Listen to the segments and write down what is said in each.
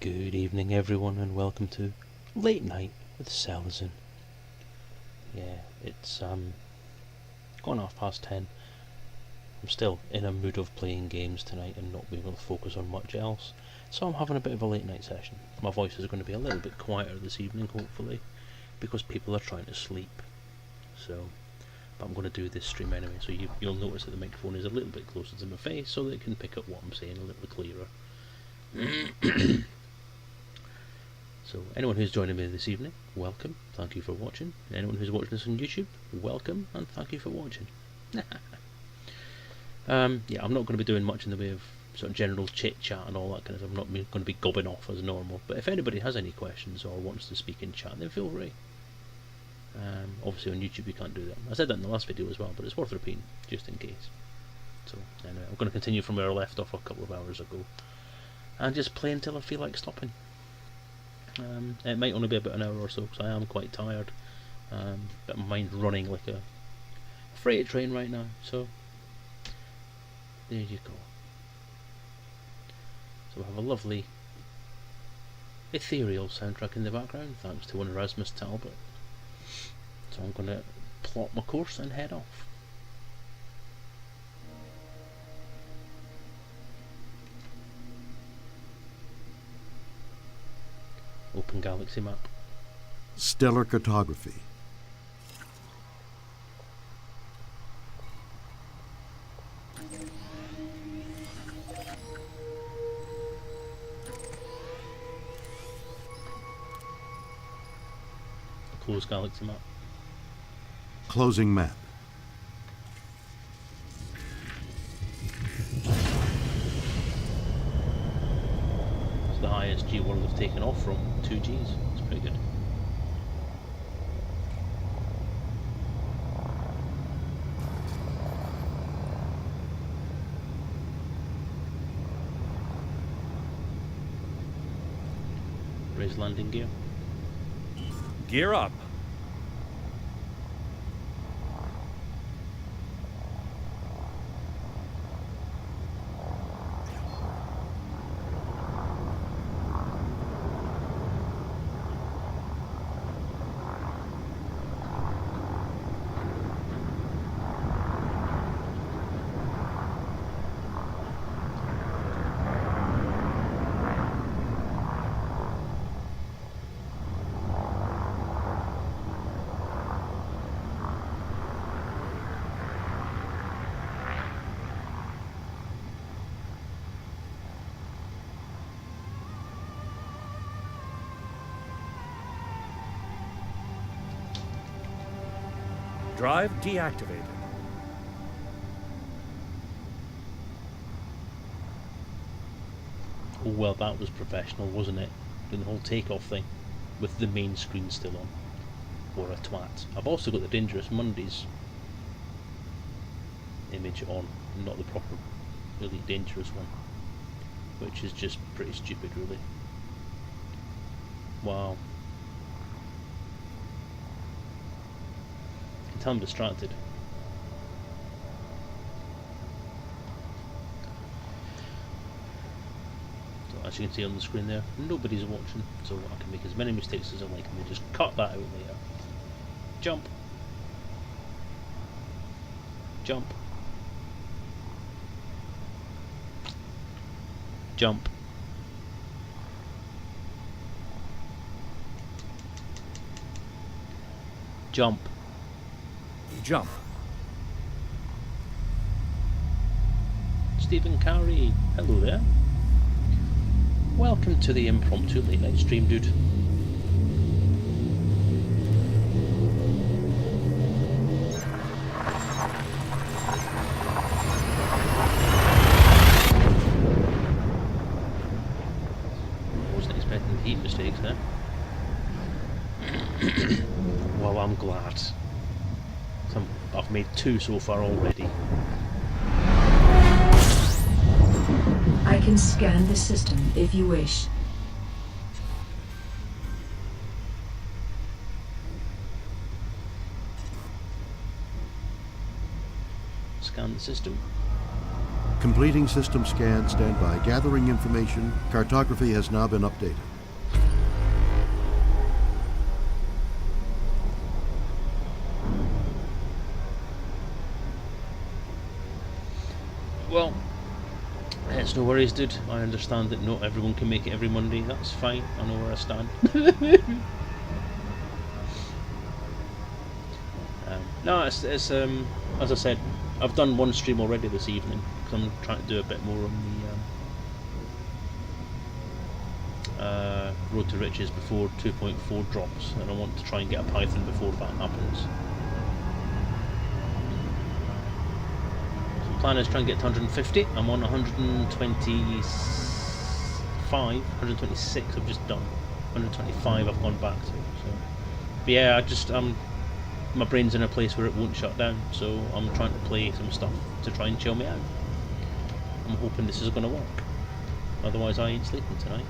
Good evening everyone and welcome to Late Night with Selezen. Yeah, it's gone 10:30. I'm still in a mood of playing games tonight and not being able to focus on much else, so I'm having a bit of a late night session. My voice is going to be a little bit quieter this evening, hopefully, because people are trying to sleep. But I'm going to do this stream anyway, so you'll notice that the microphone is a little bit closer to my face so that it can pick up what I'm saying a little clearer. So anyone who's joining me this evening, welcome, thank you for watching. Anyone who's watching this on YouTube, welcome and thank you for watching. Yeah, I'm not going to be doing much in the way of sort of general chit chat and all that kind of stuff. I'm not going to be gobbing off as normal, but if anybody has any questions or wants to speak in chat, then feel free. Obviously on YouTube you can't do that. I said that in the last video as well, but it's worth repeating just in case. So anyway, I'm going to continue from where I left off a couple of hours ago and just play until I feel like stopping. It might only be about an hour or so, because I am quite tired, but my mind's running like a freight train right now, so there you go. So we have a lovely ethereal soundtrack in the background, thanks to one Erasmus Talbot. So I'm going to plot my course and head off. Open galaxy map. Stellar cartography. Close galaxy map. Closing map. It's the highest G world have taken off from, 2 Gs. It's pretty good. Raise landing gear. Gear up. Drive deactivated. Oh well, that was professional, wasn't it? Doing the whole takeoff thing with the main screen still on. Or a twat. I've also got the Dangerous Mondays image on, not the proper, really dangerous one, which is just pretty stupid, really. Wow. You can tell I'm distracted. As you can see on the screen there, nobody's watching, so I can make as many mistakes as I like and we'll just cut that out later. Jump. Jump. Jump. Jump. Jump. Stephen Carey, hello there. Welcome to the impromptu late night stream, dude. Wasn't expecting the heat mistakes there. Well, I'm glad. I've made 2 so far already. I can scan the system if you wish. Scan the system. Completing system scan. Stand by. Gathering information. Cartography has now been updated. Well, it's no worries, dude. I understand that not everyone can make it every Monday. That's fine. I know where I stand. No, it's as I said, I've done one stream already this evening because I'm trying to do a bit more on the Road to Riches before 2.4 drops, and I want to try and get a Python before that happens. So the plan is try and get to 150. I'm on 125, 126 I've just done. 125 I've gone back to. So, but yeah, my brain's in a place where it won't shut down, so I'm trying to play some stuff to try and chill me out. I'm hoping this is going to work. Otherwise I ain't sleeping tonight.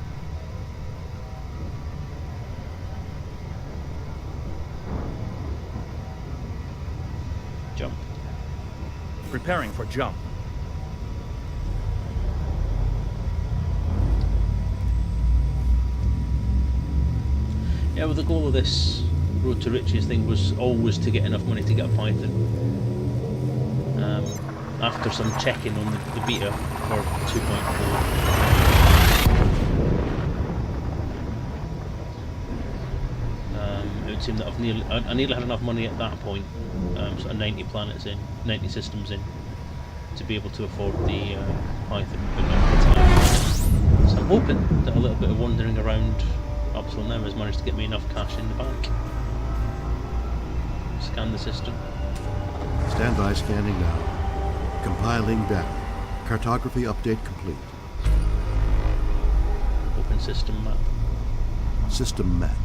Jump. Preparing for jump. Yeah, well, the goal of this Road to Riches thing was always to get enough money to get a Python. After some checking on the beta for 2.4, it would seem that I nearly had enough money at that point, sort of 90 planets in, 90 systems in, to be able to afford the Python, but not at the time. So I'm hoping that a little bit of wandering around up till now has managed to get me enough cash in the bank. Scan the system. Stand by. Scanning now. Compiling data. Cartography update complete. Open system map. System map.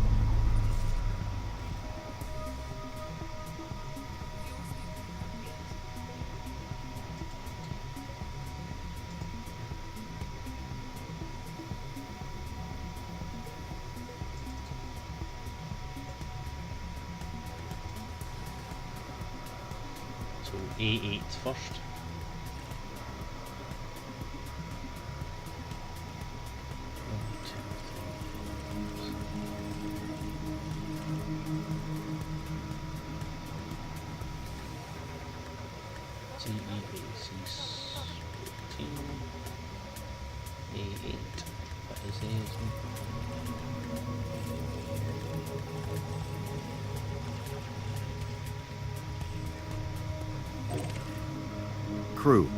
So A8 first. A8. That is A, isn't it? Crew.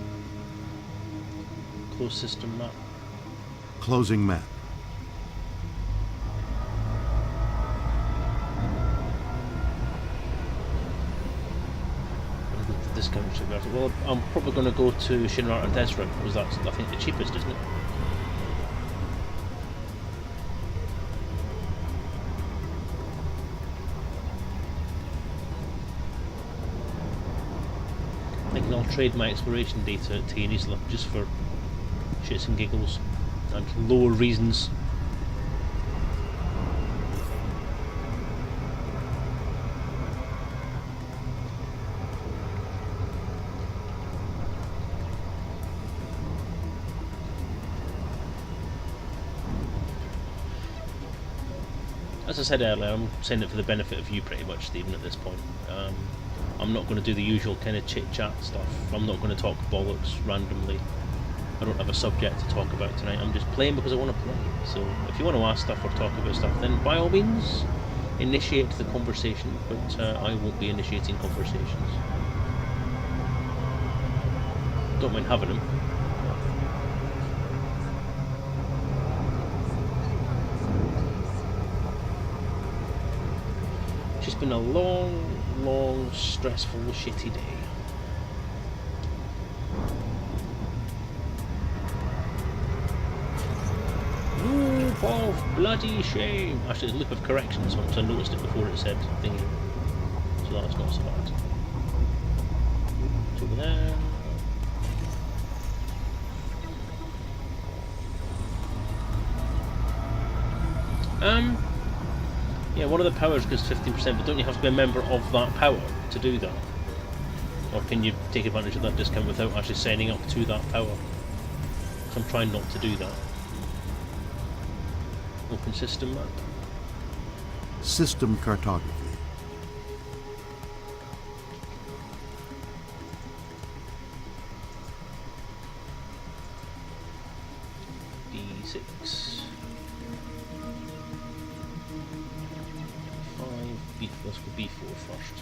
Close system map. Closing map. Discount sugar. Well, I'm probably going to go to Shinra and Desra because that's, I think, the cheapest, isn't it? Thinking I'll trade my exploration data at Isla just for shits and giggles and lower reasons. As I said earlier, I'm saying it for the benefit of you pretty much, Stephen, at this point. I'm not going to do the usual kind of chit-chat stuff. I'm not going to talk bollocks randomly. I don't have a subject to talk about tonight. I'm just playing because I want to play. So if you want to ask stuff or talk about stuff, then by all means, initiate the conversation, but I won't be initiating conversations. Don't mind having them. It's been a long, stressful, shitty day. Loop of bloody shame. Actually, there's a loop of corrections once I noticed it before it said thingy. So that's not so bad. It's over there. Yeah, one of the powers gives 15%, but don't you have to be a member of that power to do that? Or can you take advantage of that discount without actually signing up to that power? So I'm trying not to do that. Open system map. System cartography. B6. 5. B4. Let's go B4 first.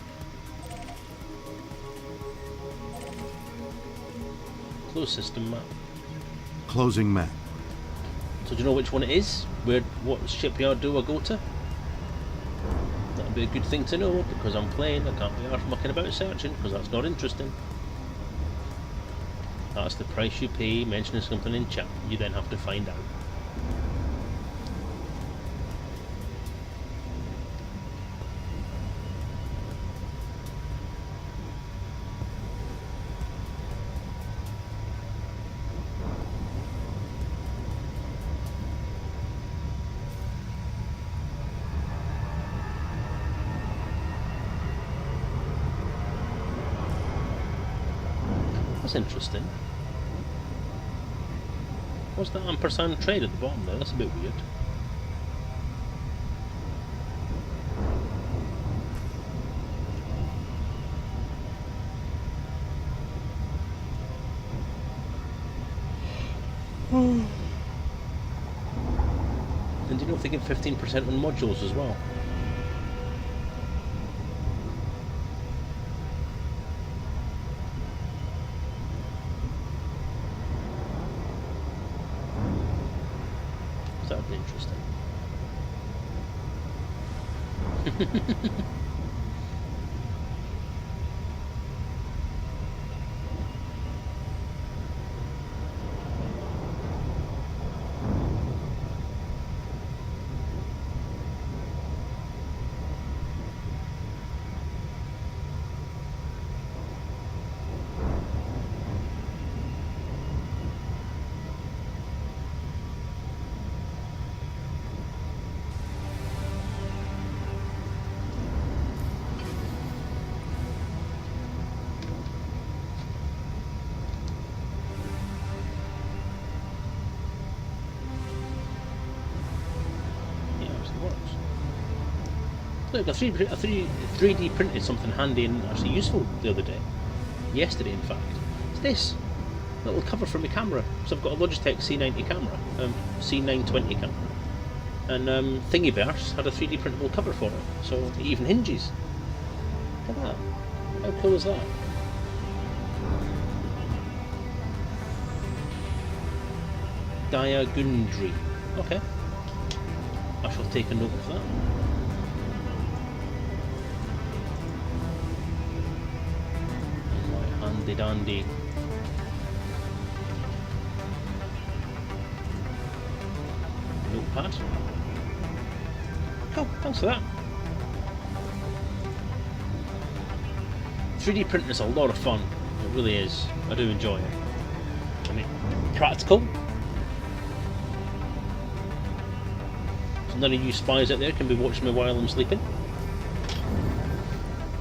Close system map. Closing map. So do you know which one it is? What shipyard do I go to? That'd be a good thing to know, because I'm playing, I can't be arsed mucking about searching, because that's not interesting. That's the price you pay mentioning something in chat. You then have to find out. That's interesting. What's that ampersand trade at the bottom there? That's a bit weird. And do you know if they give 15% on modules as well? That would be interesting. Look, I 3D printed something handy and actually useful the other day. Yesterday, in fact. It's this little cover for my camera. So I've got a Logitech C90 camera, C920 camera. And Thingiverse had a 3D printable cover for it. So it even hinges. Look at that. How cool is that? Diagundry. Okay. I shall take a note of that. Handy dandy. Notepad. Cool, thanks for that. 3D printing is a lot of fun. It really is. I do enjoy it. I mean, practical. So none of you spies out there can be watching me while I'm sleeping.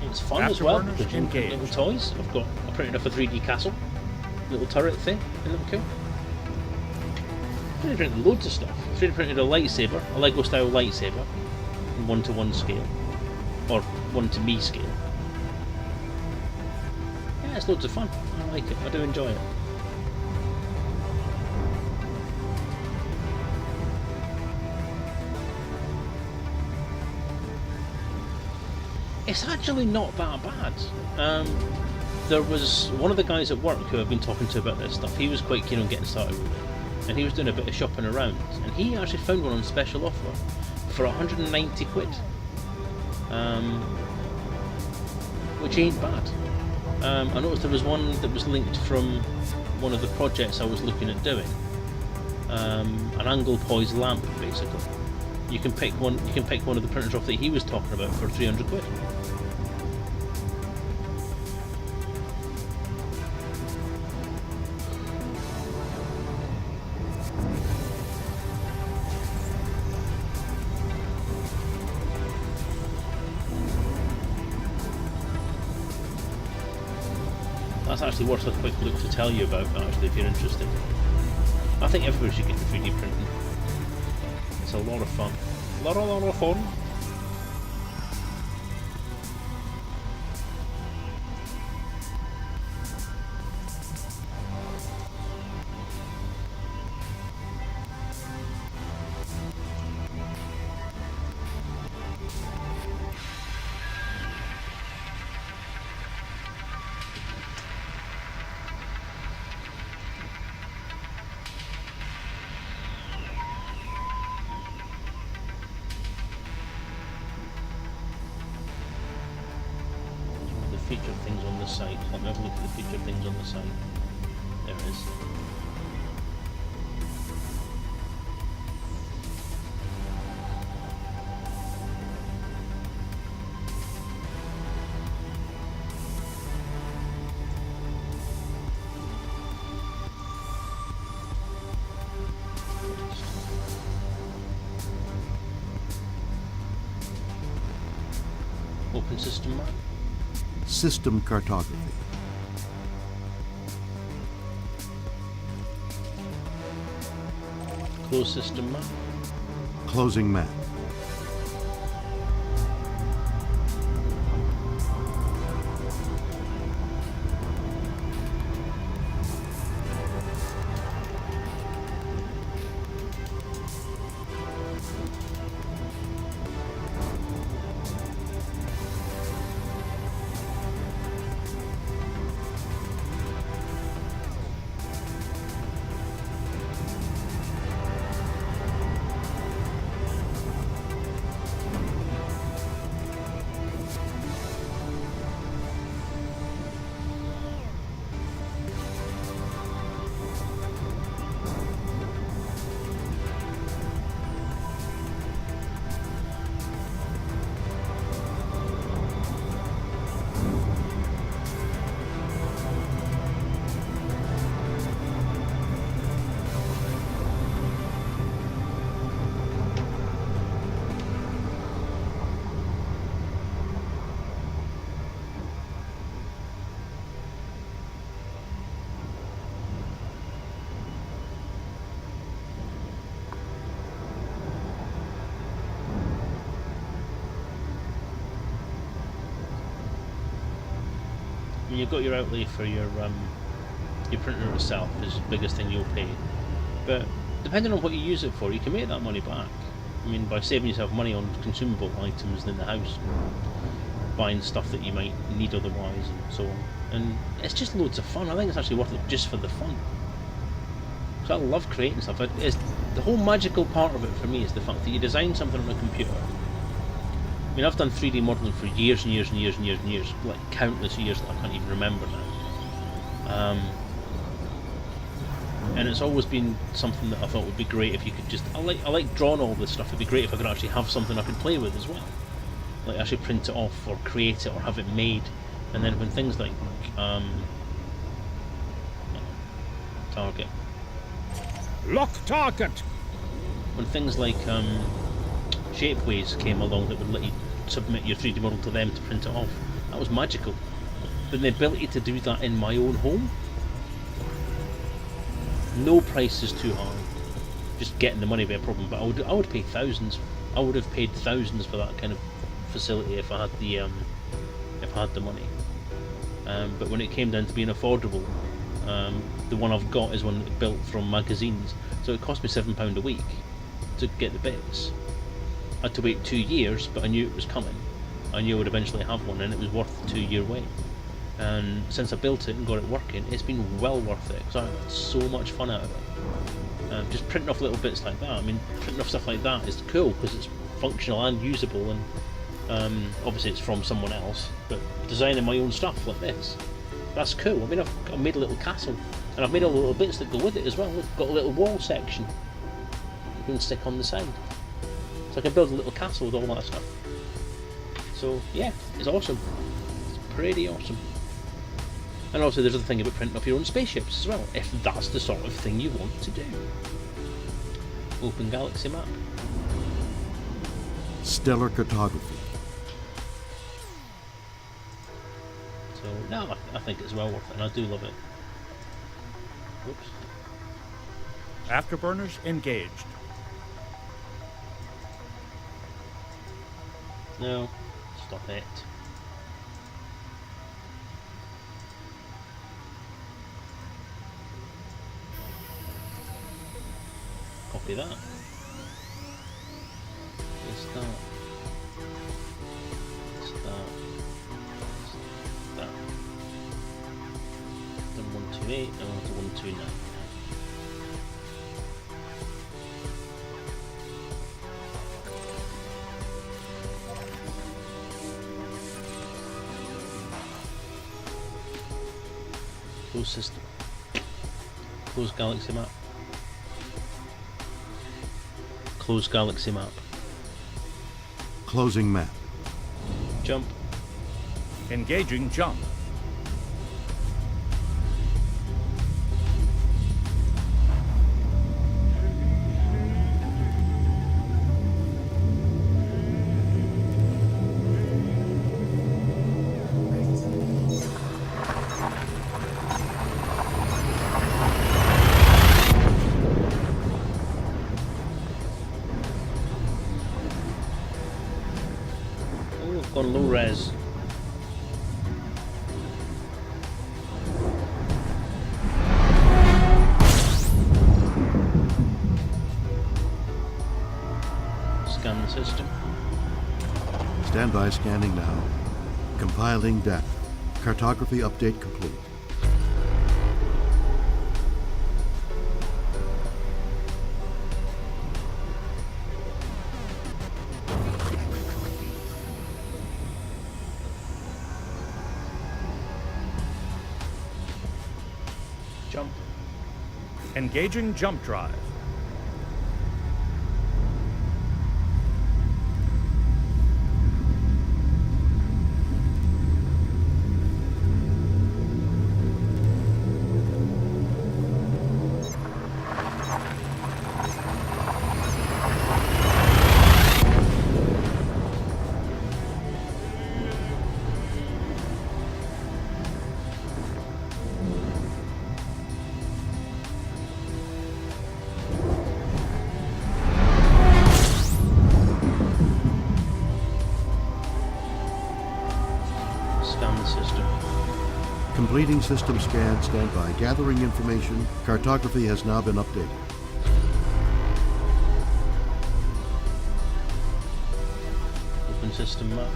It's fun as well, because you can print little toys. I printed up a 3D castle, little turret thing, isn't that cool? 3D printed loads of stuff. 3D printed a lightsaber, a Lego style lightsaber, in 1:1 scale, or 1:me scale. Yeah, it's loads of fun. I like it. I do enjoy it. It's actually not that bad. There was one of the guys at work who I've been talking to about this stuff. He was quite keen on getting started with it, and he was doing a bit of shopping around, and he actually found one on special offer for 190 quid, which ain't bad. I noticed there was one that was linked from one of the projects I was looking at doing, an angle poise lamp basically. You can pick one of the printers off that he was talking about for 300 quid. that's actually worth a quick look to tell you about, actually, if you're interested. I think everybody should get the 3D printing. It's a lot of fun. A lot of fun. Featured things on the site. Let me have a look at the featured things on the site. There it is. Open system map. System cartography. Closed system map. Closing map. You've got your outlay for your printer itself is the biggest thing you'll pay, but depending on what you use it for, you can make that money back. I mean, by saving yourself money on consumable items in the house, buying stuff that you might need otherwise, and so on. And it's just loads of fun. I think it's actually worth it just for the fun. So I love creating stuff. It's, the whole magical part of it for me is the fact that you design something on a computer. I mean, I've done 3D modelling for years and years and years and years and years, like countless years that I can't even remember now. And it's always been something that I thought would be great if you could just... I like drawing all this stuff. It'd be great if I could actually have something I could play with as well. Like actually print it off or create it or have it made. And then when things like... target. Lock target! When things like Shapeways came along that would let you submit your 3D model to them to print it off, that was magical. But the ability to do that in my own home, no price is too high. Just getting the money would be a problem, but I would pay thousands. I would have paid thousands for that kind of facility if I had the money. But when it came down to being affordable, the one I've got is one built from magazines, so it cost me £7 a week to get the bits. I had to wait 2 years, but I knew it was coming. I knew I would eventually have one, and it was worth the 2-year wait. And since I built it and got it working, it's been well worth it, because I had so much fun out of it. Just printing off little bits like that. I mean, printing off stuff like that is cool because it's functional and usable, and obviously it's from someone else. But designing my own stuff like this, that's cool. I mean, I've made a little castle, and I've made all the little bits that go with it as well. I've got a little wall section you can stick on the side, so I can build a little castle with all that stuff. So yeah, it's awesome. It's pretty awesome. And also there's the thing about printing off your own spaceships as well, if that's the sort of thing you want to do. Open galaxy map. Stellar cartography. So No, I think it's well worth it, and I do love it. Oops. Afterburners engaged. No, stop it. Copy that. It's that. It's that. It's that. Done 128 and on to 129. Close system. Close galaxy map. Close galaxy map. Closing map. Jump. Engaging jump. Oh, I've gone low res. Scan the system. Standby scanning now. Compiling data. Cartography update complete. Jump. Engaging jump drive. Scan the system. Completing system scan. Standby. Gathering information. Cartography has now been updated. Open system map.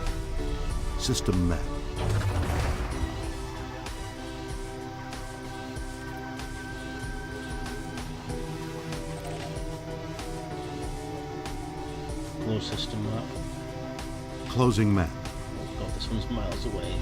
System map. Close system map. Closing map. Oh god, this one's miles away.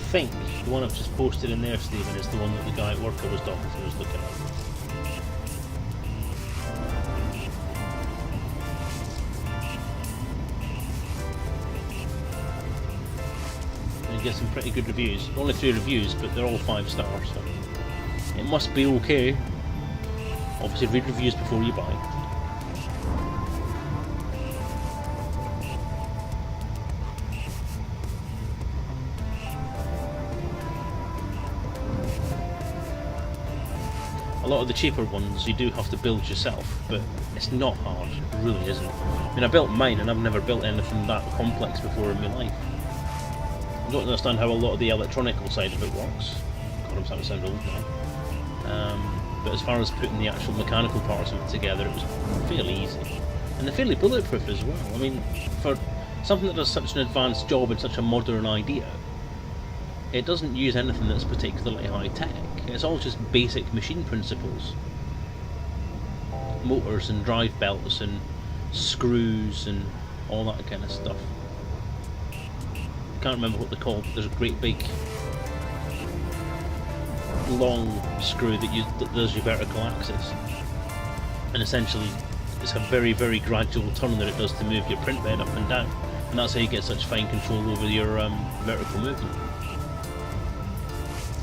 think the one I've just posted in there, Stephen, is the one that the guy at work I was talking to was looking at. And you get some pretty good reviews. Only 3 reviews, but they're all 5 stars, so it must be okay. Obviously read reviews before you buy. A lot of the cheaper ones you do have to build yourself, but it's not hard, it really isn't. I mean, I built mine and I've never built anything that complex before in my life. I don't understand how a lot of the electronical side of it works. God, I'm starting to sound old now. But as far as putting the actual mechanical parts of it together, it was fairly easy. And they're fairly bulletproof as well. I mean, for something that does such an advanced job and such a modern idea, it doesn't use anything that's particularly high tech. It's all just basic machine principles. Motors and drive belts and screws and all that kind of stuff. I can't remember what they're called, but there's a great big long screw that does your vertical axis. And essentially it's a very, very gradual turn that it does to move your print bed up and down. And that's how you get such fine control over your vertical movement.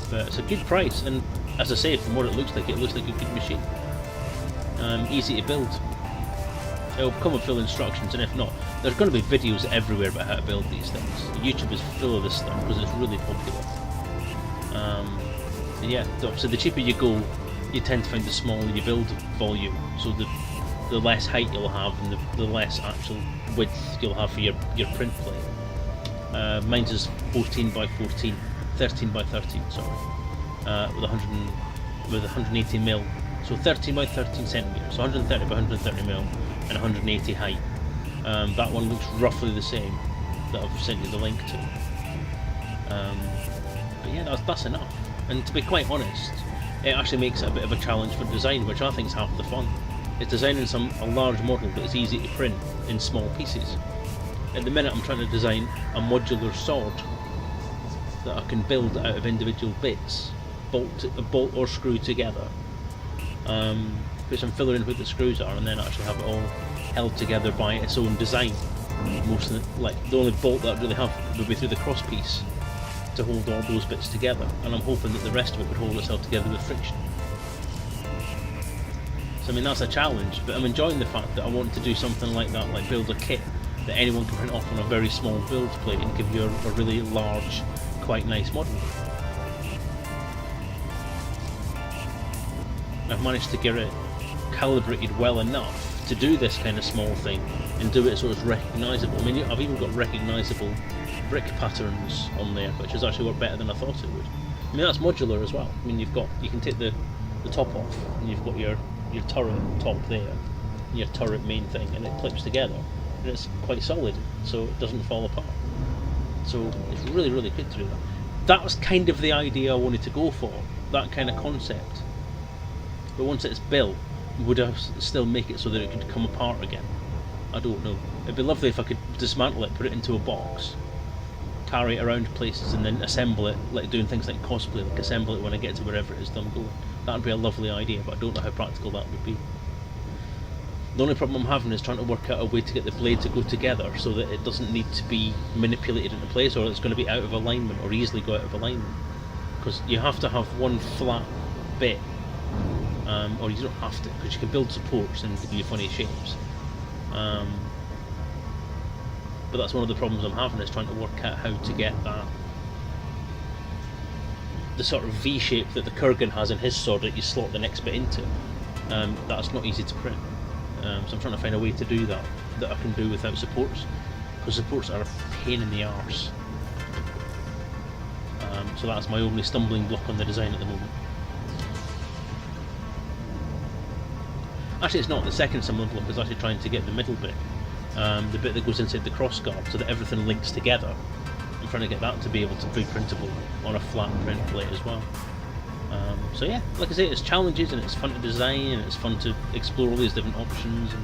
But it's a good price, and as I say, from what it looks like a good machine. Easy to build. It'll come with full instructions, and if not, there's going to be videos everywhere about how to build these things. YouTube is full of this stuff because it's really popular. And yeah, so the cheaper you go, you tend to find the smaller your build volume. So the less height you'll have, and the less actual width you'll have for your print plate. Mine's is 14 by 14. 13 by 13, sorry, with 180 mil, so 13 by 13 centimeters, so 130 by 130 mil, and 180 height. That one looks roughly the same that I've sent you the link to. But yeah, that's enough. And to be quite honest, it actually makes it a bit of a challenge for design, which I think is half the fun. It's designing a large model that is easy to print in small pieces. At the minute, I'm trying to design a modular sword that I can build out of individual bits, bolt or screw together, put some filler in where the screws are, and then actually have it all held together by its own design. Most of the only bolt that I really have would be through the cross piece to hold all those bits together, and I'm hoping that the rest of it would hold itself together with friction. So I mean, that's a challenge, but I'm enjoying the fact that I want to do something like that, like build a kit that anyone can print off on a very small build plate and give you a really large, quite nice model. I've managed to get it calibrated well enough to do this kind of small thing and do it so it's recognisable. I mean, I've even got recognisable brick patterns on there, which has actually worked better than I thought it would. I mean, that's modular as well. I mean, you can take the top off, and you've got your turret top there, and your turret main thing, and it clips together, and it's quite solid, so it doesn't fall apart. So it's really, really good to do that. That was kind of the idea I wanted to go for, that kind of concept. But once it's built, would I still make it so that it could come apart again? I don't know. It'd be lovely if I could dismantle it, put it into a box, carry it around places, and then assemble it, like doing things like cosplay, like assemble it when I get to wherever it is that I'm going. That'd be a lovely idea, but I don't know how practical that would be. The only problem I'm having is trying to work out a way to get the blade to go together so that it doesn't need to be manipulated into place, or it's going to be out of alignment or easily go out of alignment. Because you have to have one flat bit, or you don't have to, because you can build supports and give you funny shapes. But that's one of the problems I'm having, is trying to work out how to get the sort of V shape that the Kurgan has in his sword that you slot the next bit into. That's not easy to print. So I'm trying to find a way to do that I can do without supports, because supports are a pain in the arse. So that's my only stumbling block on the design at the moment. Actually, it's not. The second stumbling block is actually trying to get the middle bit, the bit that goes inside the crossguard, so that everything links together. I'm trying to get that to be able to be printable on a flat print plate as well. So yeah, like I say, it's challenges, and it's fun to design, and it's fun to explore all these different options, and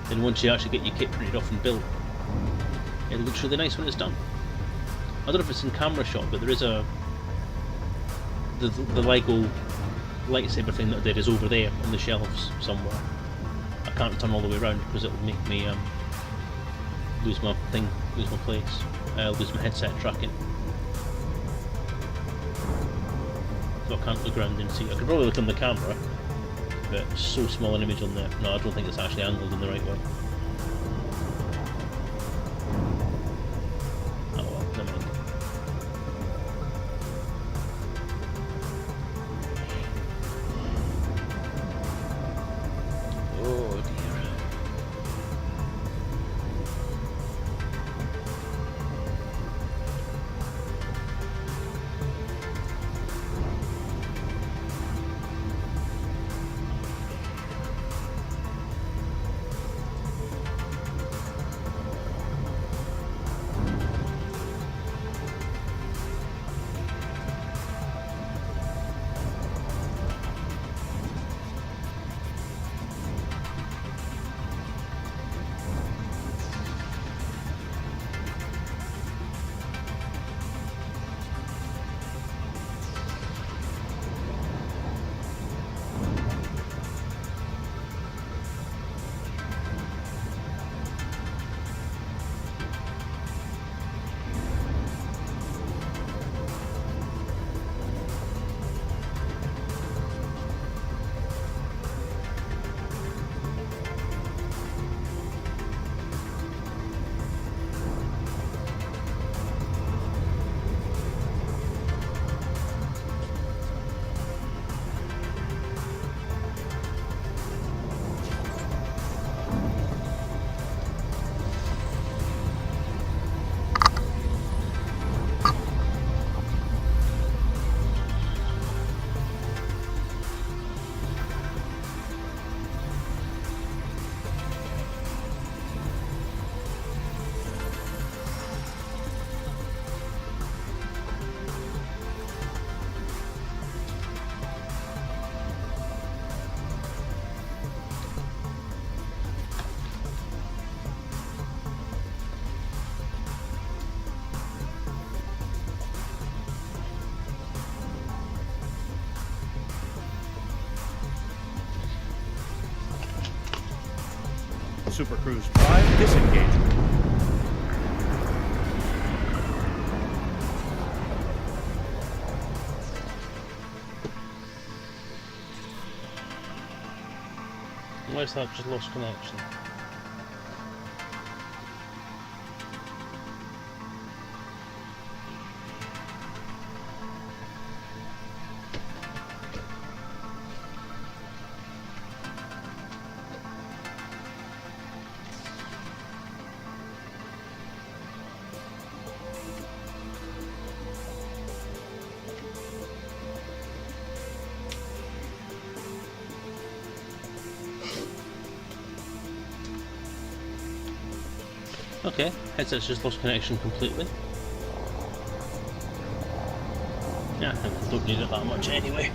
then once you actually get your kit printed off and built, it looks really nice when it's done. I don't know if it's in camera shot, but there is a the Lego lightsaber thing that I did is over there on the shelves somewhere. I can't turn all the way around because it'll make me lose my place, lose my headset tracking. So I can't look around and see. I could probably look on the camera, but it's so small an image on there. No, I don't think it's actually angled in the right way. Oh well, never mind. Oh dear. Super Cruise Drive disengagement. Where's that just lost connection? Okay, headset's just lost connection completely. Yeah, I don't need it that much anyway.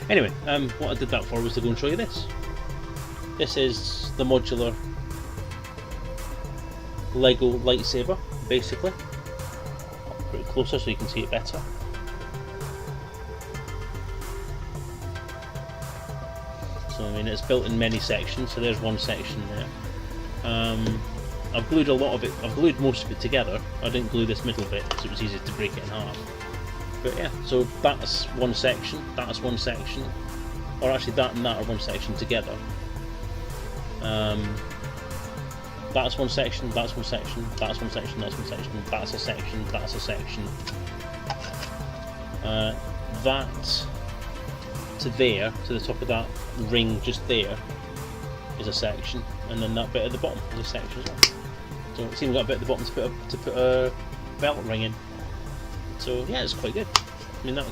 Anyway, what I did that for was to go and show you this. This is the modular Lego lightsaber, basically. Put it closer so you can see it better. So I mean, it's built in many sections. So there's one section there. I've glued a lot of it. I've glued most of it together. I didn't glue this middle bit because it was easy to break it in half. But yeah, so that's one section. That's one section, or actually that and that are one section together. That's one section, that's one section, that's one section, that's one section, that's a section, that's a section. That to there, to the top of that ring just there, is a section, and then that bit at the bottom is a section as well. So it's even got a bit at the bottom to put a belt ring in. So yeah, it's quite good. I mean, that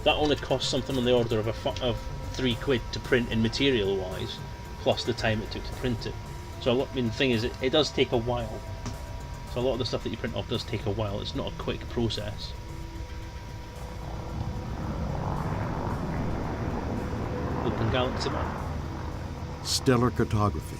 only cost something on the order of £3 to print in material wise, plus the time it took to print it. So I mean, the thing is, it does take a while. So a lot of the stuff that you print off does take a while. It's not a quick process. galaxy map. Stellar cartography.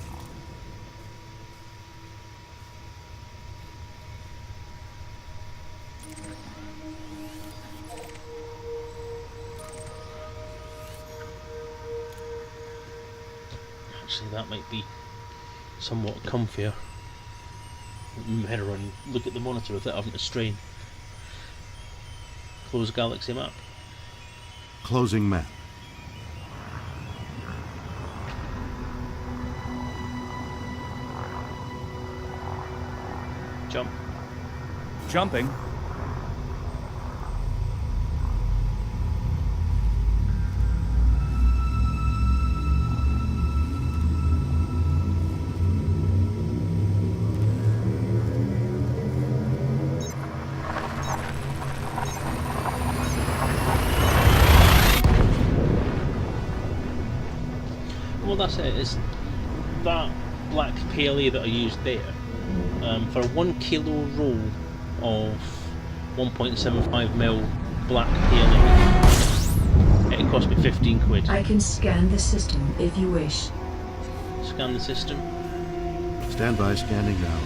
Actually, that might be somewhat comfier. Head around, look at the monitor without having to strain. Close galaxy map. Closing map. Jump. Jumping. Well, that's it. It's that black PLA that I used there. For a 1 kilo roll of 1.75mm black PLA, it cost me 15 quid. I can scan the system if you wish. Scan the system. Stand by, scanning now.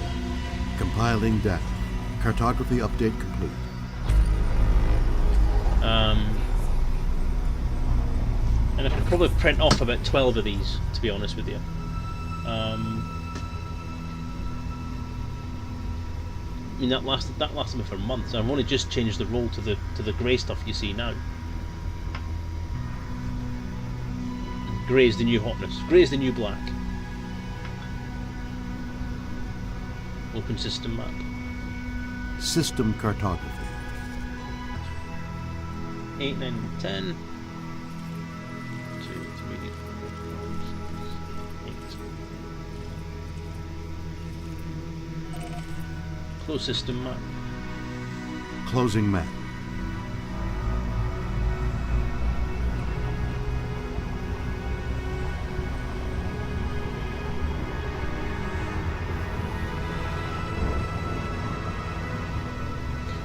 Compiling data. Cartography update complete. And I could probably print off about 12 of these, to be honest with you. I mean, that lasted me for months. I've only just changed the roll to the grey stuff you see now. Grey is the new hotness. Grey is the new black. Open system map. System cartography. 8, 9, 10. 2, 3, 4, 5, 6, 8. Close system map. Closing map.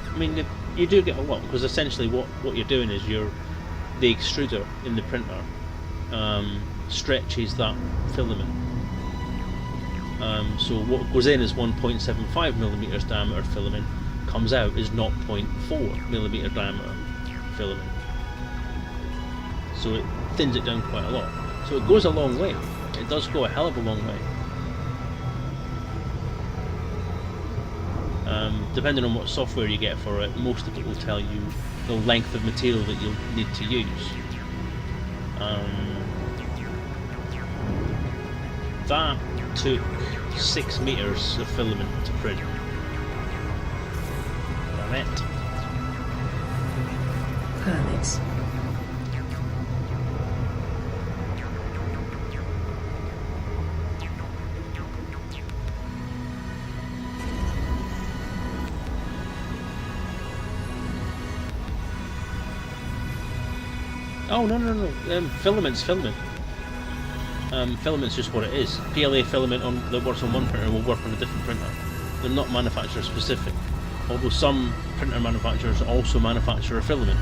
I mean, you do get a lot, because essentially what you're doing is the extruder in the printer stretches that filament. So what goes in is 1.75mm diameter filament, comes out is 0.4mm diameter filament. So it thins it down quite a lot. So it goes a long way. It does go a hell of a long way. Depending on what software you get for it, most of it will tell you the length of material that you'll need to use. That took 6 meters of filament to print. Damn it. Permits. Oh, no. Filament's filament. Filament's just what it is. PLA filament that works on one printer will work on a different printer. They're not manufacturer specific. Although some printer manufacturers also manufacture a filament.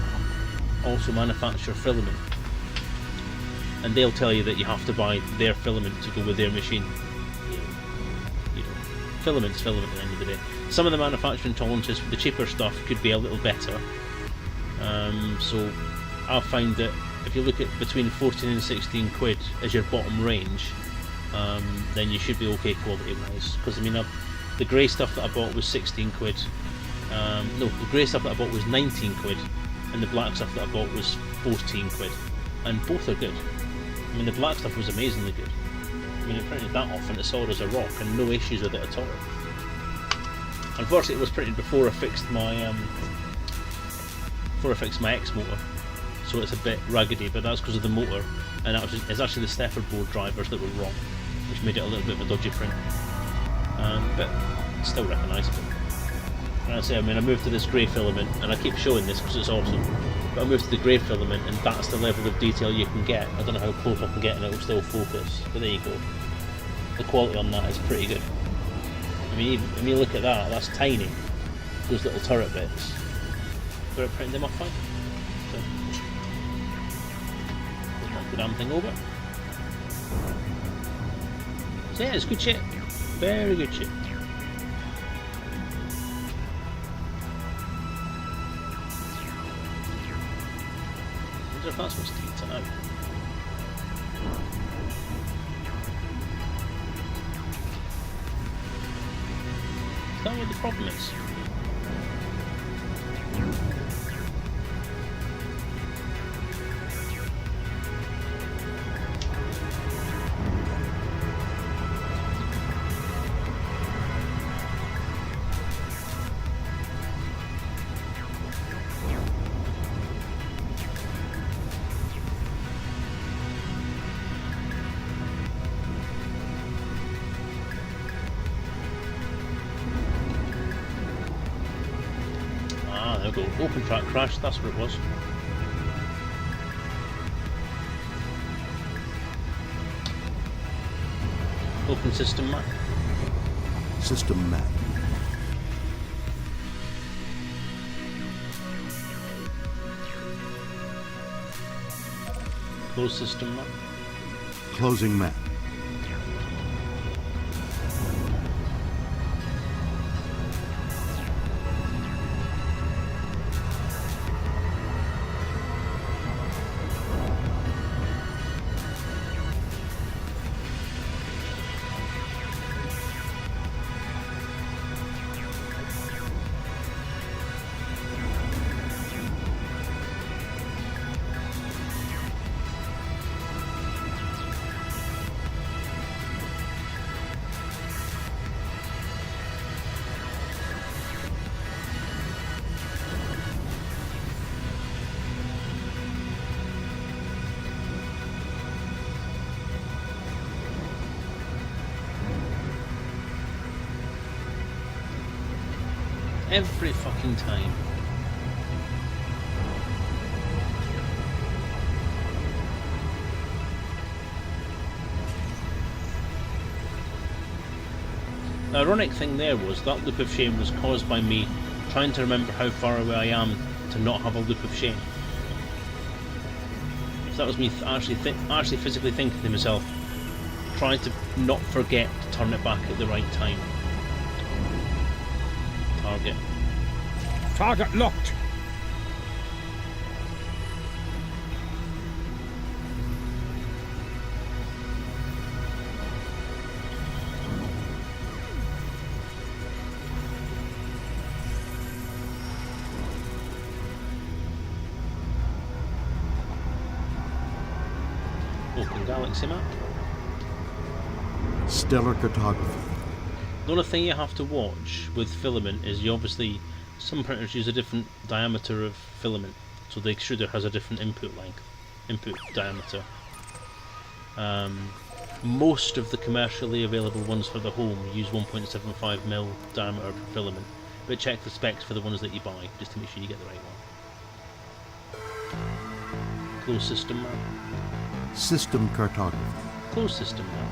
And they'll tell you that you have to buy their filament to go with their machine. Filament's filament at the end of the day. Some of the manufacturing tolerances for the cheaper stuff could be a little better. So I'll find that if you look at between 14 and 16 quid as your bottom range, then you should be okay quality wise. Because I mean, the grey stuff that I bought was 16 quid. No, the grey stuff that I bought was 19 quid, and the black stuff that I bought was 14 quid. And both are good. I mean, the black stuff was amazingly good. I mean, it printed that off and it's solid as a rock, and no issues with it at all. Unfortunately, it was printed before I fixed my X motor. So it's a bit raggedy, but that's because of the motor, and it's actually the stepper board drivers that were wrong, which made it a little bit of a dodgy print. But still recognisable. And I moved to this grey filament, and I keep showing this because it's awesome, but I moved to the grey filament, and that's the level of detail you can get. I don't know how close I can get and it will still focus, but there you go. The quality on that is pretty good. I mean, when you look at that, that's tiny, those little turret bits, but it printed them off fine. So, the damn thing over. So yeah, it's good shit. Very good shit. I wonder if that's what's taken out. Is that what the problem is? Ah, there we go. Open track crash, that's what it was. Open system map. System map. Closed system map. Closing map. Every fucking time. The ironic thing there was that loop of shame was caused by me trying to remember how far away I am to not have a loop of shame. So that was me actually physically thinking to myself, trying to not forget to turn it back at the right time. Target. Target locked. Open galaxy map. Stellar cartography. The only thing you have to watch with filament is some printers use a different diameter of filament, so the extruder has a different input diameter. Most of the commercially available ones for the home use 1.75mm diameter per filament, but check the specs for the ones that you buy just to make sure you get the right one. Closed system map. System cartography. Closed system map.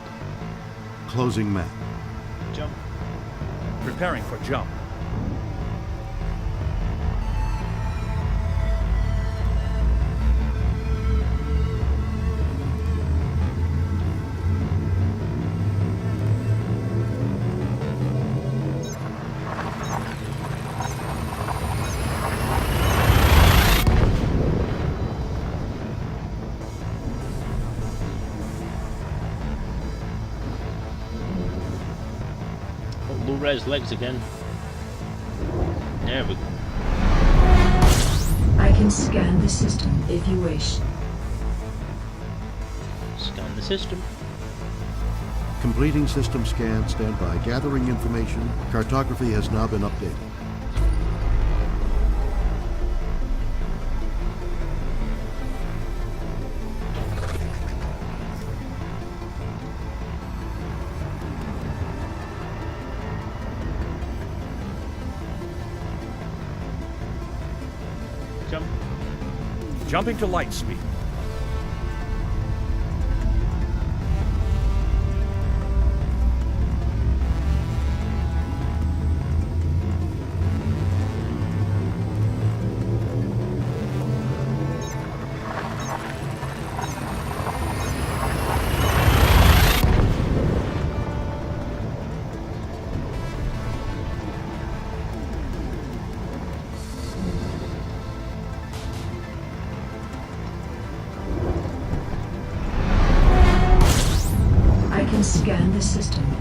Closing map. Jump. Preparing for jump. Low res legs again. There we go. I can scan the system if you wish. Scan the system. Completing system scan. Stand by. Gathering information. Cartography has now been updated. Jump. Jumping to light speed.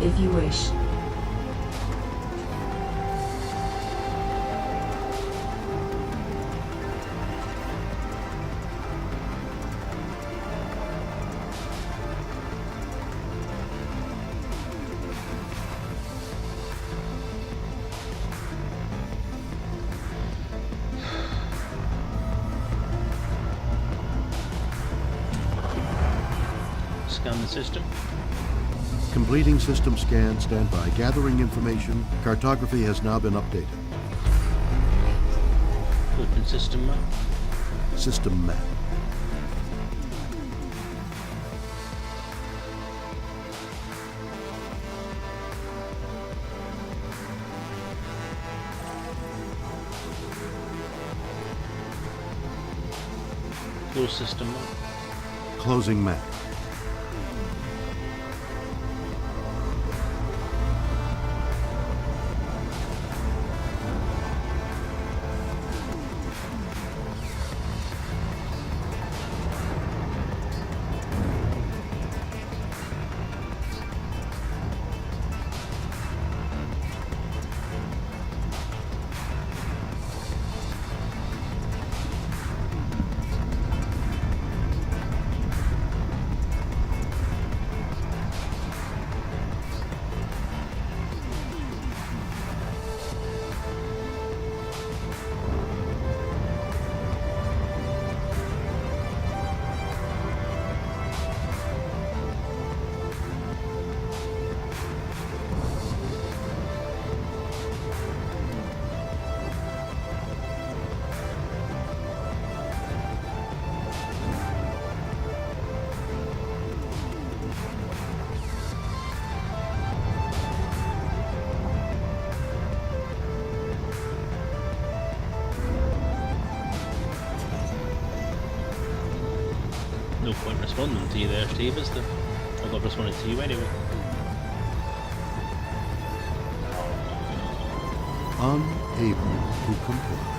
if you wish. Scan the system. Completing system scan. Stand by. Gathering information. Cartography has now been updated. Open system map. System map. Close system map. Closing map. No point responding to you there, Steve, is there? I've not responded to you anyway. Unable to comply.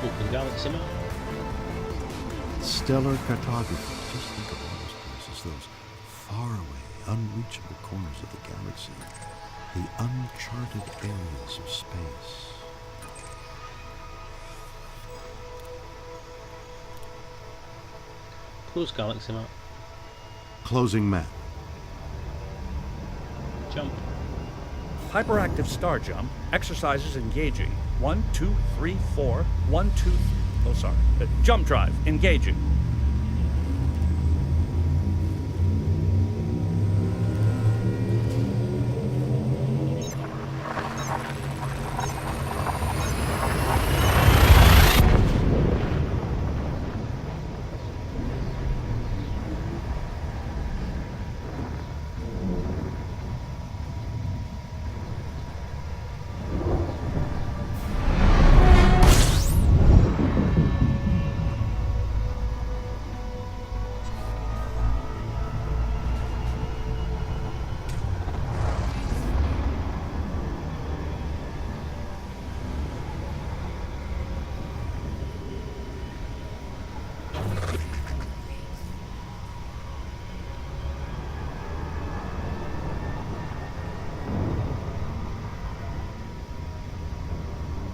Open galaxy map. Stellar cartography. Just think of all those places, those faraway, unreachable corners of the galaxy, the uncharted areas of space. Close galaxy map. Closing map. Jump. Hyperactive star jump. Exercises engaging. 1, 2, 3, 4. 1, 2. Oh, sorry. Jump drive. Engaging.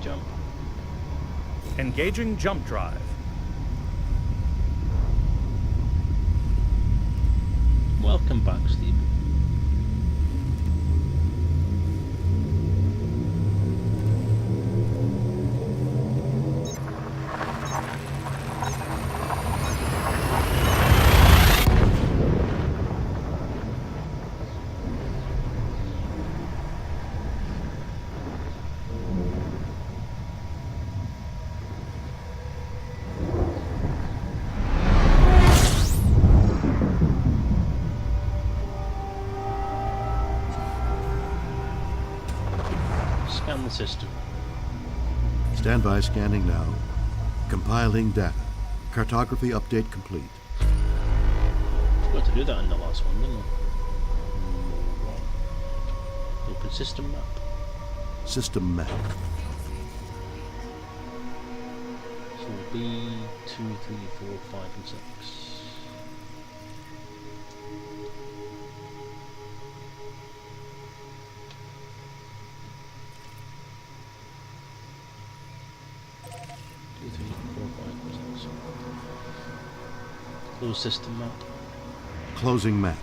Jump. Engaging jump drive. Welcome back, Steve. Scan the system. Stand by, scanning now. Compiling data. Cartography update complete. Forgot to do that in the last one, didn't I? Open system map. System map. So B 2, 3, 4, 5, and 6. Close system map. Closing map.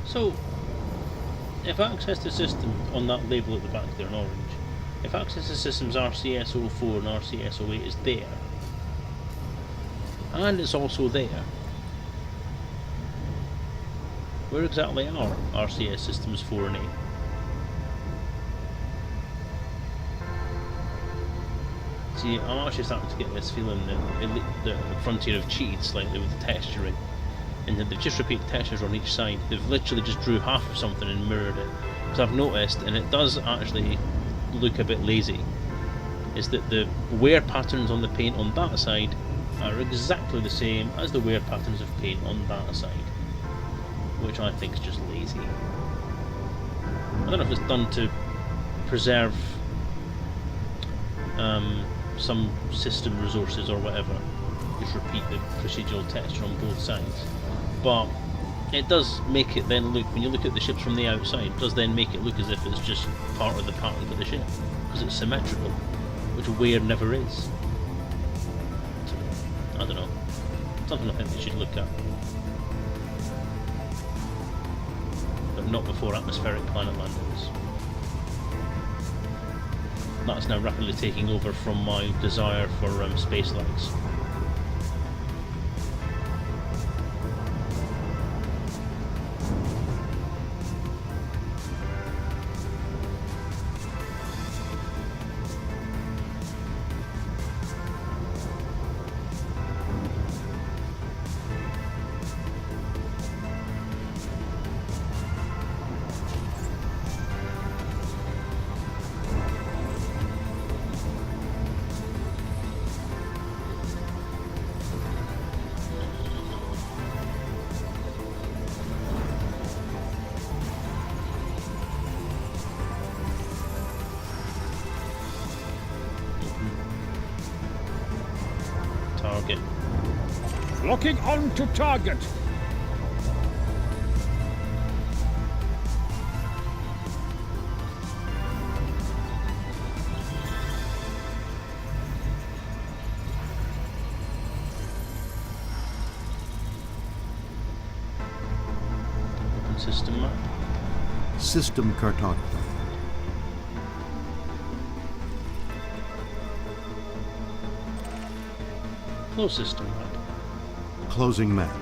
So, if access to system on that label at the back there in orange, if access to systems RCS04 and RCS08 is there, and it's also there, where exactly are RCS systems 4 and 8? See, I'm actually starting to get this feeling that the Frontier have cheated slightly with the texturing, and that they've just repeated textures on each side. They've literally just drew half of something and mirrored it. Because I've noticed, and it does actually look a bit lazy, is that the wear patterns on the paint on that side are exactly the same as the wear patterns of paint on that side, which I think is just lazy. I don't know if it's done to preserve some system resources or whatever, just repeat the procedural texture on both sides, but it does make it then look, when you look at the ships from the outside, it does then make it look as if it's just part of the pattern for the ship, because it's symmetrical, which wear never is. So, I don't know, something I think they should look at, but not before atmospheric planet landings. That's now rapidly taking over from my desire for space lights. Target. Locking on to target. Open system map. System cartography. Close system map. Closing map.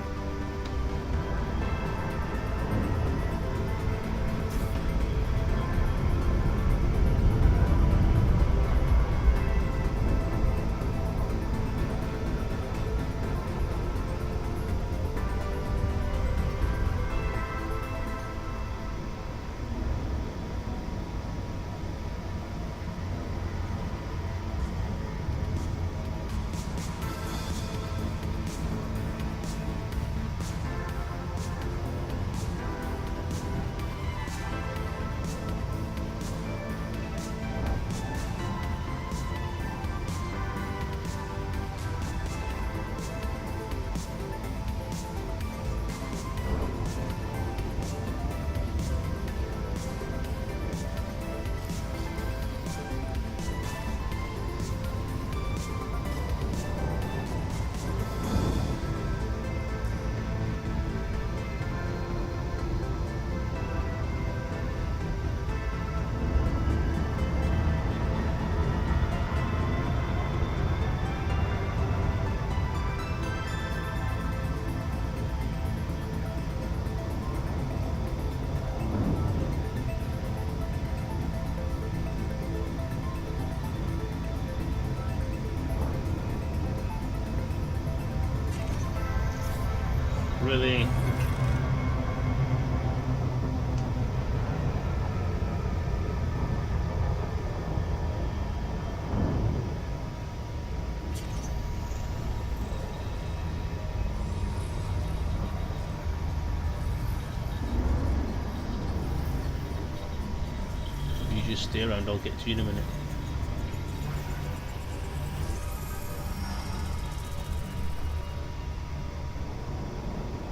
just stay around, I'll get to you in a minute.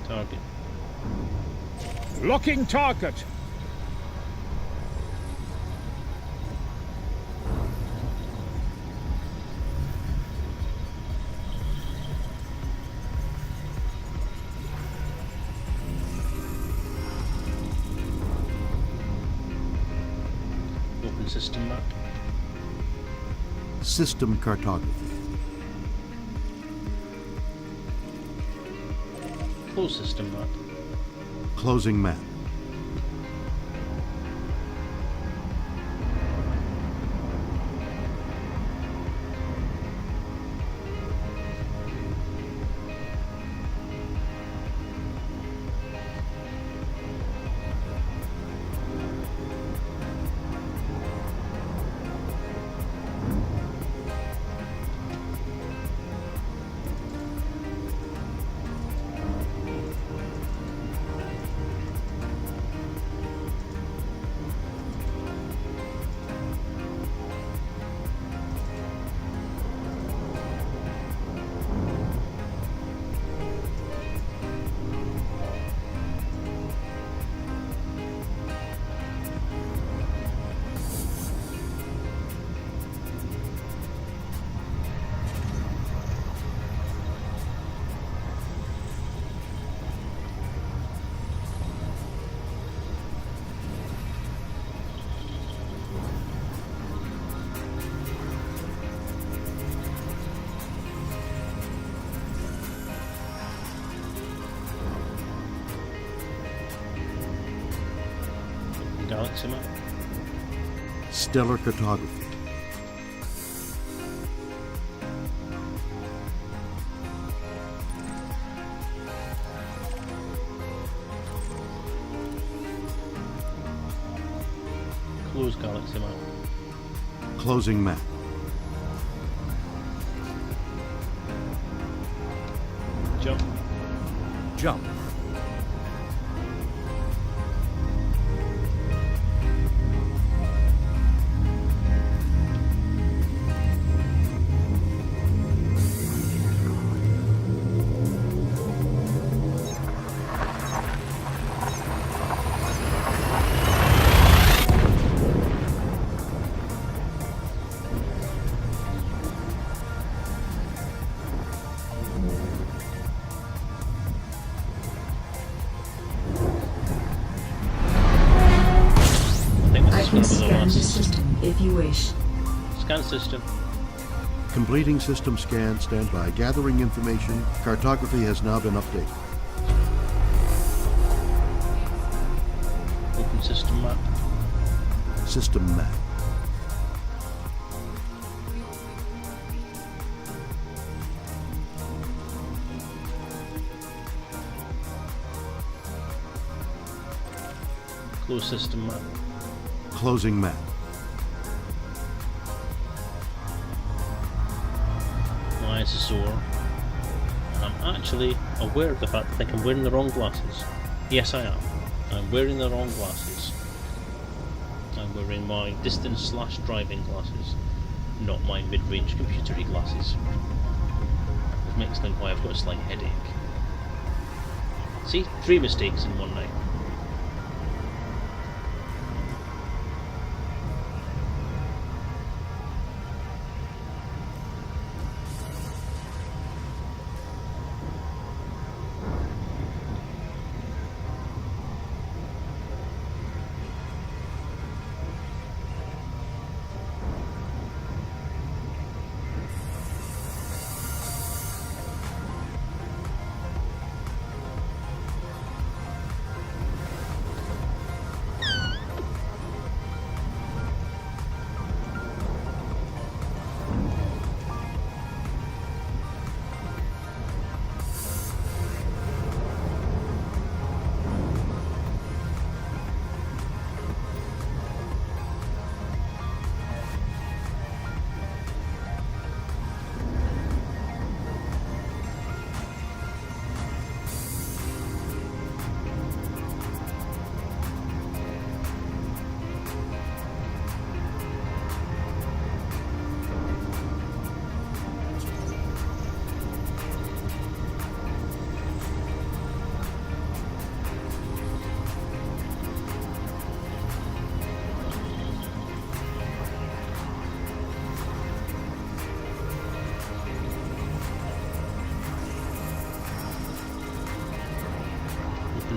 Target. Locking target. Open system map. System cartography. Close system map. Closing map. Galaxy map. Stellar cartography. Close galaxy map. Closing map. Jump. Jump. I think this is I one of can the scan the last. system if you wish. Scan system. Completing system scan. Stand by. Gathering information. Cartography has now been updated. Open system map. System map. Close system map. Closing map. My eyes are sore. I'm actually aware of the fact that I think I'm wearing the wrong glasses. Yes, I am. I'm wearing the wrong glasses. I'm wearing my distance/driving glasses, not my mid-range computery glasses. Which may explain why I've got a slight headache. See? 3 mistakes in one night.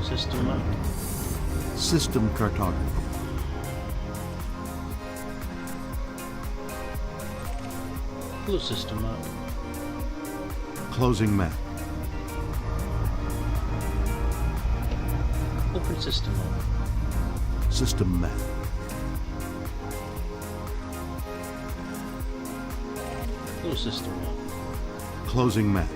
System map. System cartography. Close system map. Closing map. Open system map. System map. Close system map. Closing map.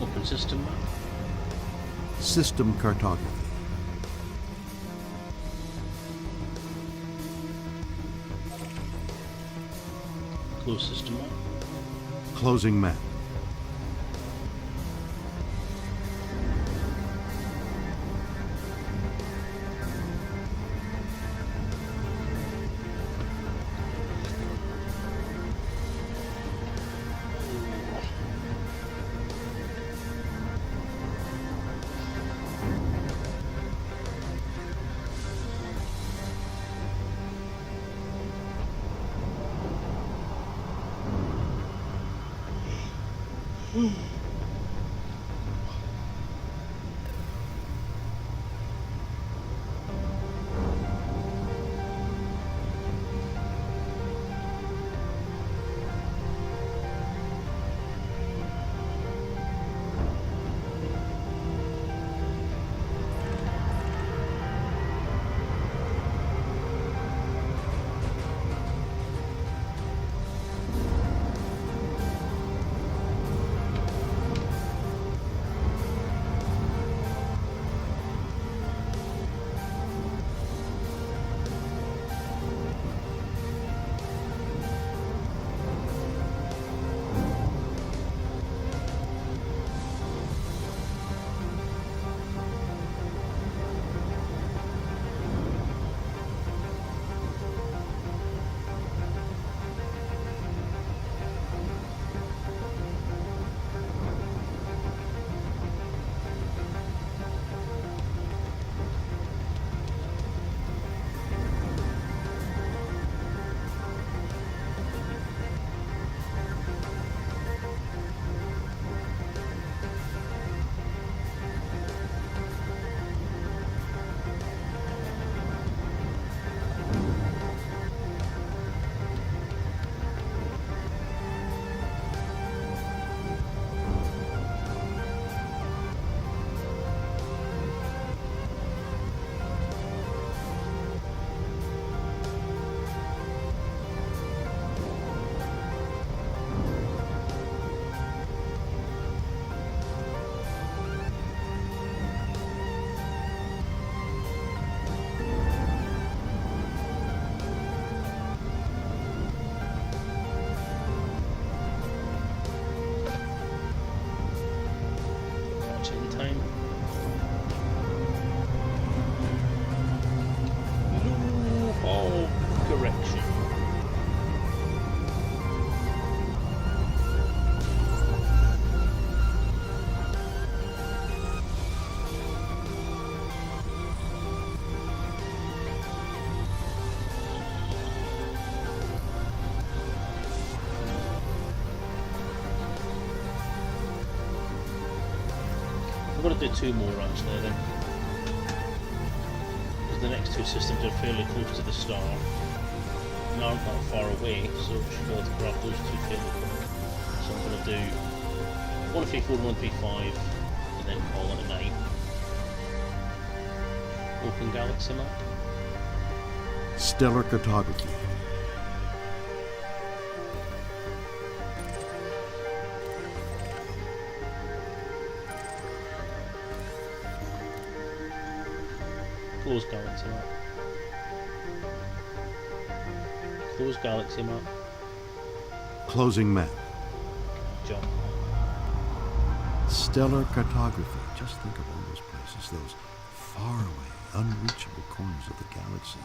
Open system map. System cartography. Close system map. Closing map. correct. We're going to do 2 more actually then. Because the next 2 systems are fairly close to the star. And aren't that far away, so we should be able to grab those 2 fairly quick. So I'm going to do 134, 135, and then call it a night. Open galaxy map. Stellar cartography. Close galaxy map. Close galaxy map. Closing map. Jump. Stellar cartography. Just think of all those places, those faraway, unreachable corners of the galaxy.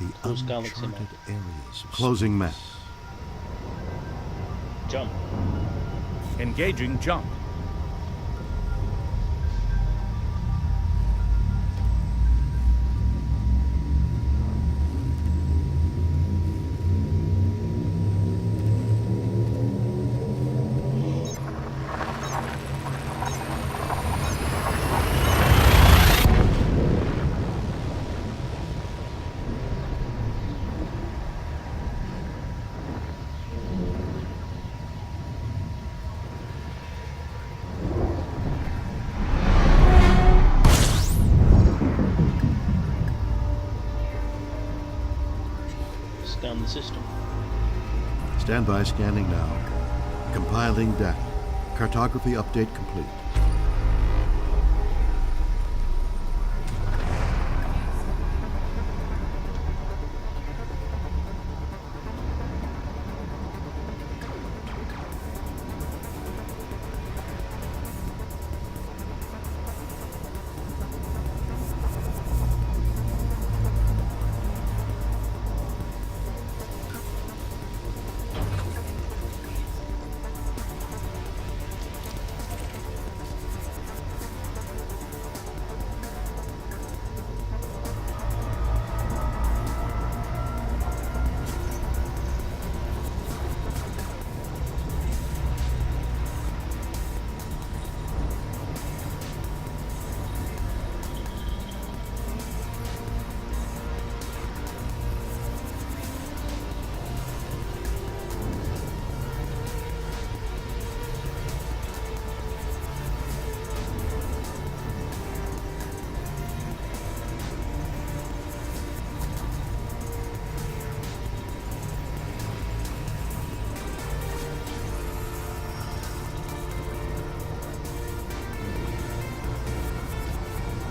The Close galaxy uncharted map. areas of closing map. Jump. Engaging jump. Scan the system. Stand by, scanning now. Compiling data. Cartography update complete.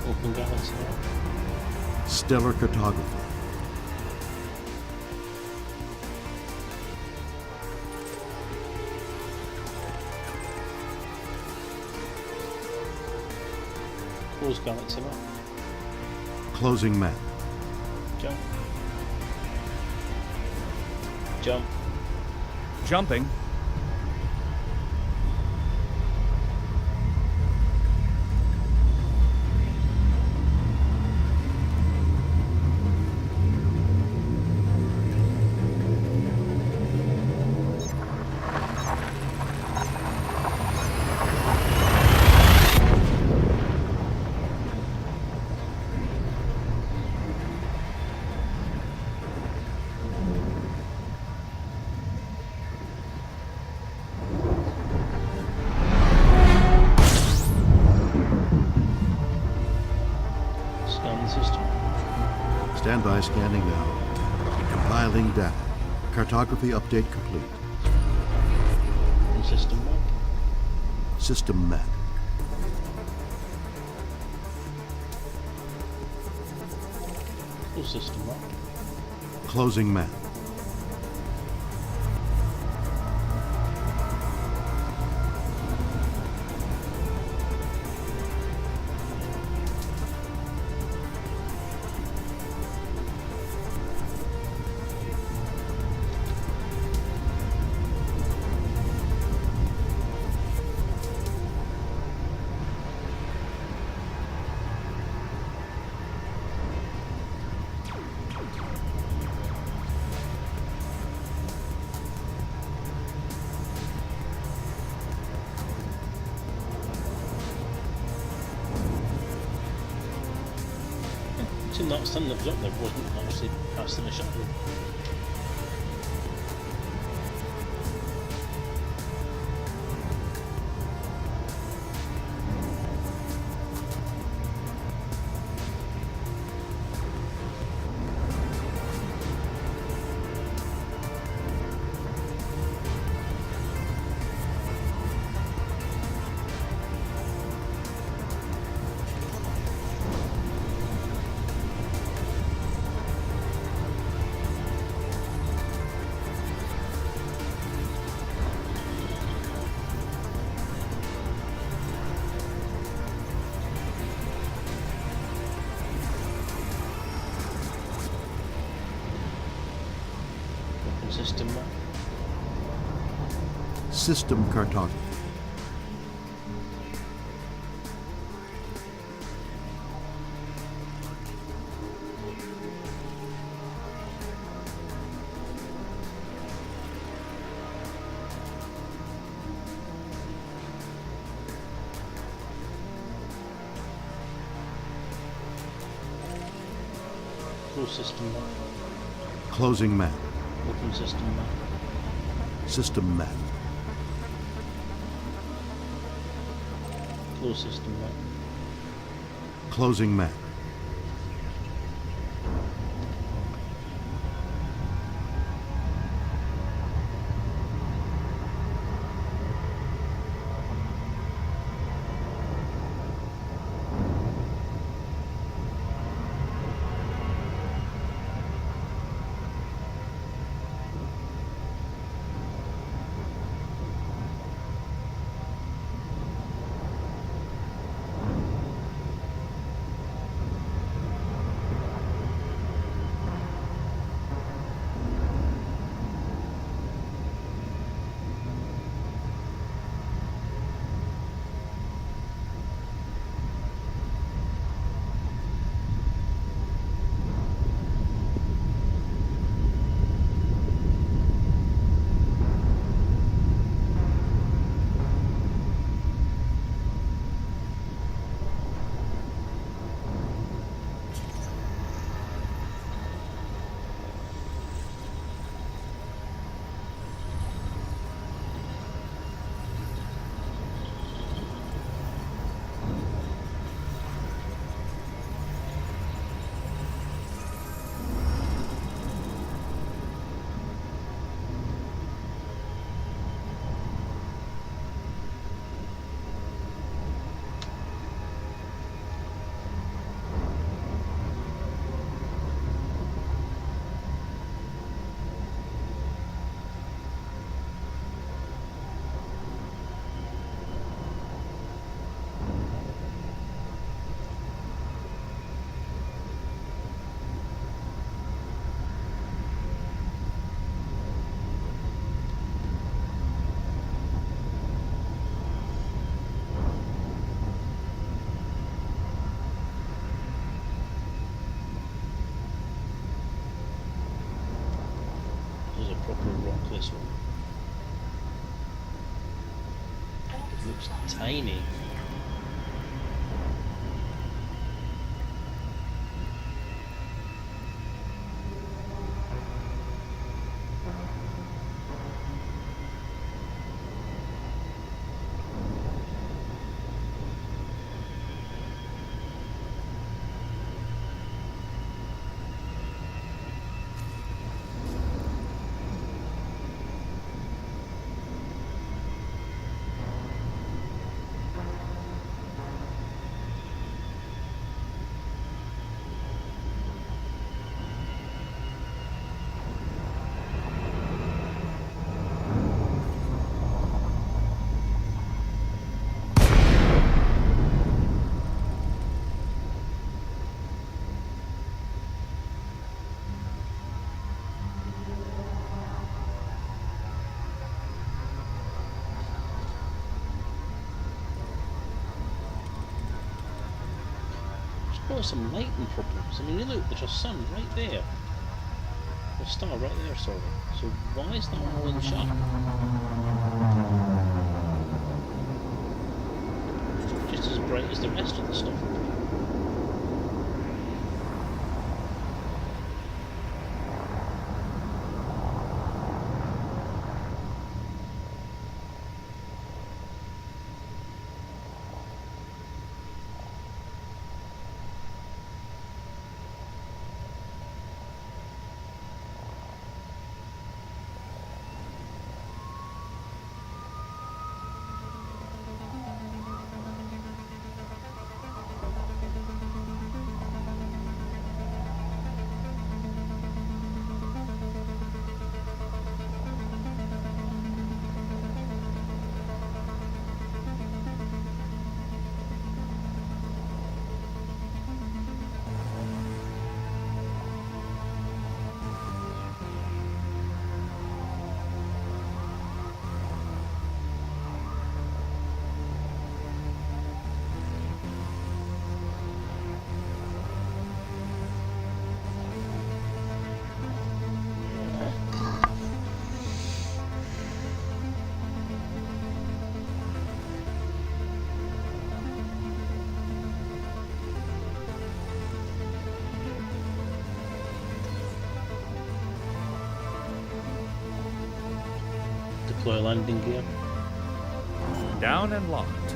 Open galaxy map. Stellar cartography. Close galaxy map. Closing map. Jump. Jump. Jumping. Scan the system. Stand by, scanning now. Compiling data. Cartography update complete. And system map. System map. Close system map. Closing map. assume that sun that was up there wasn't actually casting a shadow. System map. System cartography. Close system map. Closing map. Open system map. System map. Close system map. Closing map. This one. It looks tiny. Some lighting problems. I mean, look, there's a sun right there. A star right there, sorry. So why is that all in shot? Just as bright as the rest of the stuff. Deploy landing gear. Down and locked.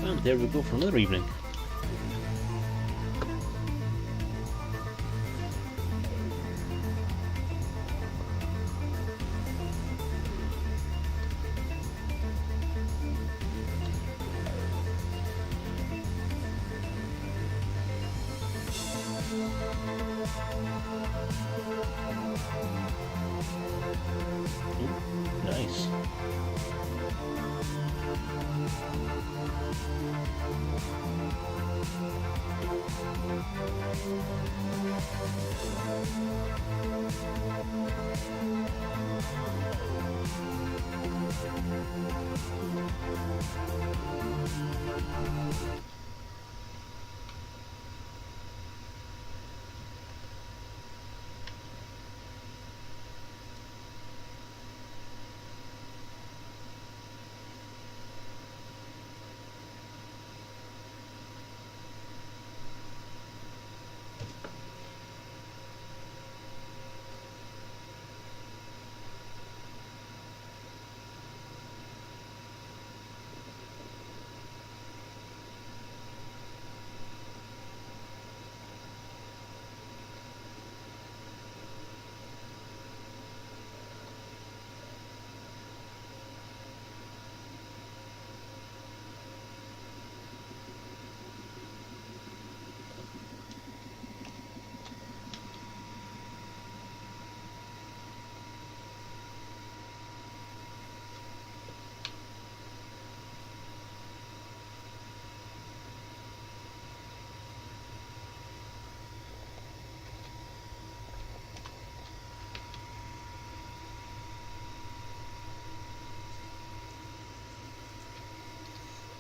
And there we go for another evening. Nice.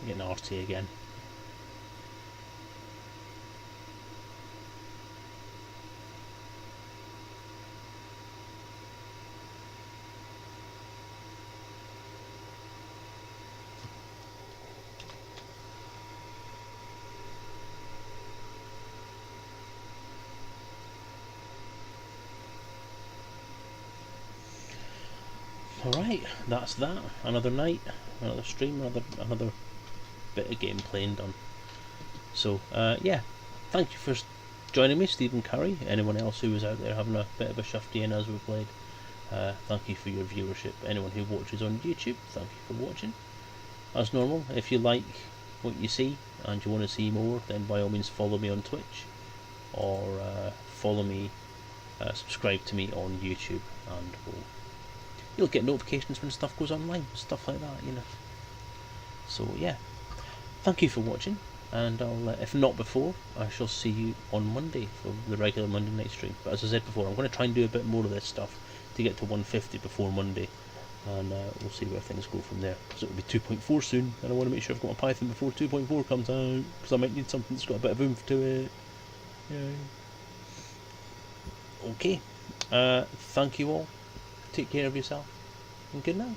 Getting arty again. Alright, that's that. Another night, another stream, another bit of gameplay done. So yeah, thank you for joining me, Stephen Curry. Anyone else who was out there having a bit of a shufty in as we played, thank you for your viewership. Anyone who watches on YouTube, thank you for watching. As normal, if you like what you see and you want to see more, then by all means follow me on Twitch, or follow me, subscribe to me on YouTube, and you'll get notifications when stuff goes online, stuff like that, you know. So yeah, thank you for watching, and I'll, if not before, I shall see you on Monday for the regular Monday night stream. But as I said before, I'm going to try and do a bit more of this stuff to get to 150 before Monday, and we'll see where things go from there, because it will be 2.4 soon, and I want to make sure I've got my Python before 2.4 comes out, because I might need something that's got a bit of oomph to it. Yeah. Okay, thank you all, take care of yourself, and good night.